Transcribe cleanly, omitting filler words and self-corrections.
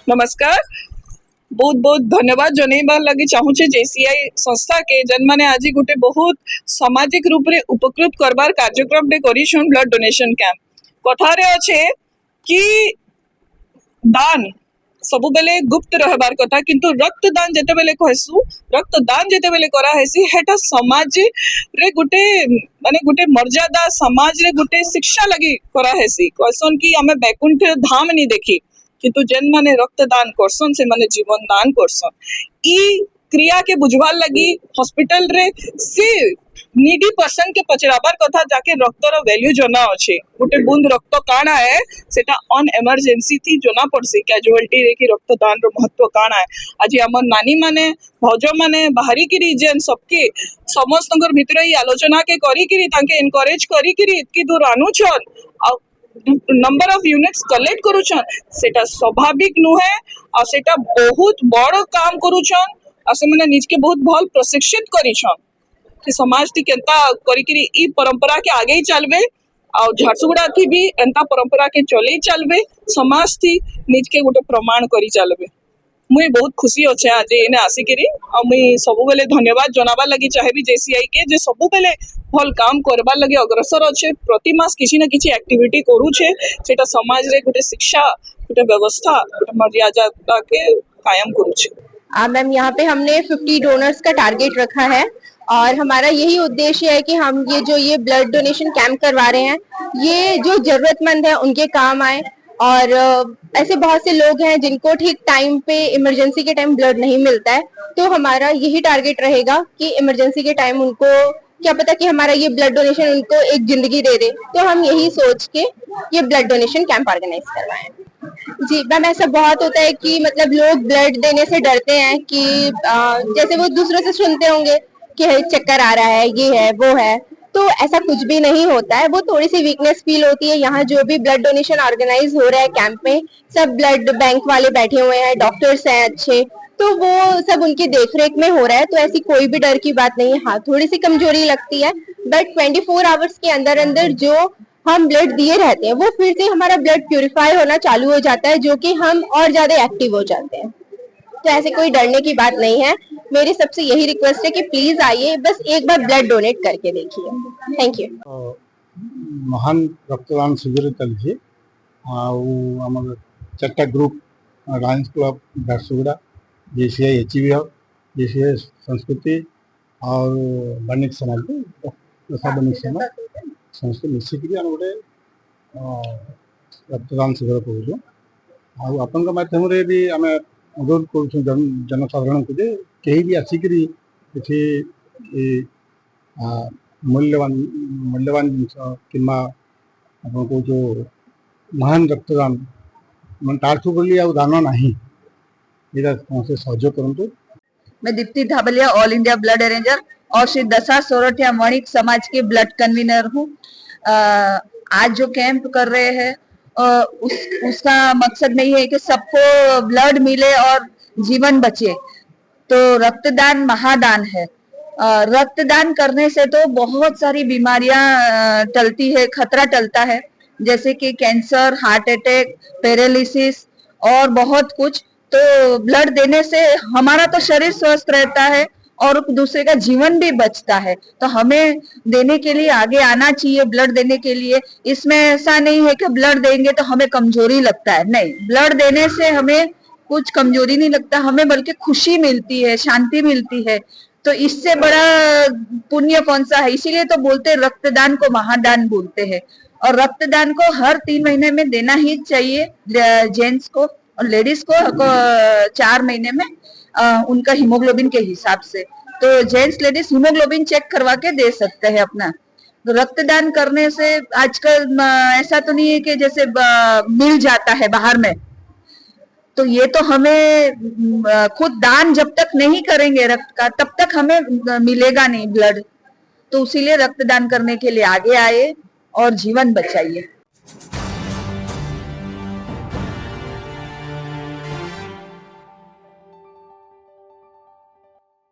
नमस्कार। बहुत बहुत धन्यवाद जनइबार लगी चाहूचे जेसीआई संस्था के जन माने आज गोटे बहुत सामाजिक रूप रे उपकृत करबार कार्यक्रम डे करिछन ब्लड डोनेशन कैंप। कथारे अच्छे कि दान सबु बेले गुप्त रहबार कथा, किंतु रक्तदान जेते बेले कहसु रक्तदान जेते बेले करा हेसी हेटा समाज रे गोटे माने गोटे मर्यादा समाज रे गोटे शिक्षा लगी करा हेसी। कहसन कि हमें बैकुंठ धाम नहीं देखी, किंतु जेन माने रक्तदान करसन से माने जीवन दान करसन। ई क्रिया के बुझवार लगी हॉस्पिटल रे से नीडी पर्सन के पचराबार कथा जाके रक्तर वैल्यू जना अच्छे। गोटे बूंद रक्त काना है सेटा ऑन इमरजेंसी थी जना पड़सी कैजुअलिटी रे कि रक्तदान रो महत्व काना है। आज हमर नानी माने भौज माने बाहरी किरी जेन सबके समस्तंकर भितर ही आलोचना के करी किरी ताके एनकरेज करी किरी इतकी दूर आनुछन आ नंबर ऑफ यूनिट्स कलेक्ट करूछन सेटा स्वाभाविक नुहे आ सेटा बहुत बड़ काम करूछन आ से माने निज के बहुत भल प्रशिक्षित करिछन कि समाज ती केंता करी किरी ई परंपरा के आगे ही चलबे आ झारसुगुड़ा थी भी एंता परंपरा के चले ही चलबे समाज थी निज के गोटे प्रमाण करी चलबे। मुई बहुत खुशी अच्छे आज एने आसिकिरी आ मुई सबु बेले धन्यवाद जनाबा लगी चाहेबी जेसीआई के जे सबु बेले भल काम करबा लगी अग्रसर अच्छे। प्रति मास किसी न किसी एक्टिविटी करूछे सेटा समाज रे गोटे शिक्षा गोटे व्यवस्था गोटे मर्यादा के कायम करूछे। मैम यहाँ पे हमने 50 डोनर्स का टारगेट रखा है और हमारा यही उद्देश्य है कि हम ये ब्लड डोनेशन कैंप करवा रहे हैं ये जो जरूरतमंद है उनके काम आए। और ऐसे बहुत से लोग हैं जिनको ठीक टाइम पे इमरजेंसी के टाइम ब्लड नहीं मिलता है, तो हमारा यही टारगेट रहेगा कि इमरजेंसी के टाइम उनको क्या पता कि हमारा ये ब्लड डोनेशन उनको एक जिंदगी दे दे, तो हम यही सोच के ये ब्लड डोनेशन कैंप ऑर्गेनाइज करवाएं। जी मैम, ऐसा बहुत होता है कि मतलब लोग ब्लड देने से डरते हैं कि जैसे वो दूसरों से सुनते होंगे कि चक्कर आ रहा है, ये है वो है, तो ऐसा कुछ भी नहीं होता है। वो थोड़ी सी वीकनेस फील होती है। यहाँ जो भी ब्लड डोनेशन ऑर्गेनाइज हो रहा है कैंप में, सब ब्लड बैंक वाले बैठे हुए हैं, डॉक्टर्स हैं अच्छे, तो वो सब उनकी देखरेख में हो रहा है, तो ऐसी कोई भी डर की बात नहीं है। हाँ, थोड़ी सी कमजोरी लगती है, बट 24 आवर्स के अंदर अंदर जो हम ब्लड दिए रहते हैं वो फिर से हमारा ब्लड प्यूरिफाई होना चालू हो जाता है, जो कि हम और ज्यादा एक्टिव हो जाते हैं। तो ऐसे कोई डरने की बात नहीं है। मेरी सबसे यही रिक्वेस्ट है कि प्लीज आइए, बस एक बार ब्लड डोनेट करके देखिए। Thank you. महान रक्तदान शिविर चलती आम चार्टा group Lions Club Jharsuguda, JCI HEV, JCI Sanskriti और बणिक समाज बणिक समाज समस्त मिसिकी आम गोटे रक्तदान शिविर करूँ। आपण माध्यम भी आम अनुरोध कर जनसाधारण को जे कहीं भी आसिक मूल्यवान मूल्यवान जिनस कि आपको जो महान रक्तदान मैं ताठू बोली दान ना समस्त सहयोग करूँ। मैं Deepti Dhabaliya, all India blood arranger और श्री दशा सोरठिया वणिक समाज के ब्लड कन्वीनर हूँ। आज जो कैंप कर रहे हैं उसका मकसद नहीं है कि सबको ब्लड मिले और जीवन बचे, तो रक्तदान महादान है। रक्तदान करने से तो बहुत सारी बीमारियां टलती है, खतरा टलता है, जैसे कि कैंसर, हार्ट अटैक, पैरालिसिस और बहुत कुछ। तो ब्लड देने से हमारा तो शरीर स्वस्थ रहता है और दूसरे का जीवन भी बचता है, तो हमें देने के लिए आगे आना चाहिए। ब्लड देने के लिए इसमें ऐसा नहीं है कि ब्लड देंगे तो हमें कमजोरी लगता है, नहीं, ब्लड देने से हमें कुछ कमजोरी नहीं लगता, हमें बल्कि खुशी मिलती है, शांति मिलती है। तो इससे बड़ा पुण्य कौन सा है? इसीलिए तो बोलते हैं रक्तदान को महादान बोलते हैं। और रक्तदान को हर 3 महीने में देना ही चाहिए, जेंट्स को और लेडीज को 4 महीने में उनका हीमोग्लोबिन के हिसाब से। तो जेंट्स लेडीज हीमोग्लोबिन चेक करवा के दे सकते हैं अपना। तो रक्तदान करने से आजकल ऐसा तो नहीं है कि जैसे मिल जाता है बाहर में, तो ये तो हमें खुद दान जब तक नहीं करेंगे रक्त का तब तक हमें मिलेगा नहीं ब्लड। तो इसीलिए रक्तदान करने के लिए आगे आए और जीवन बचाइए।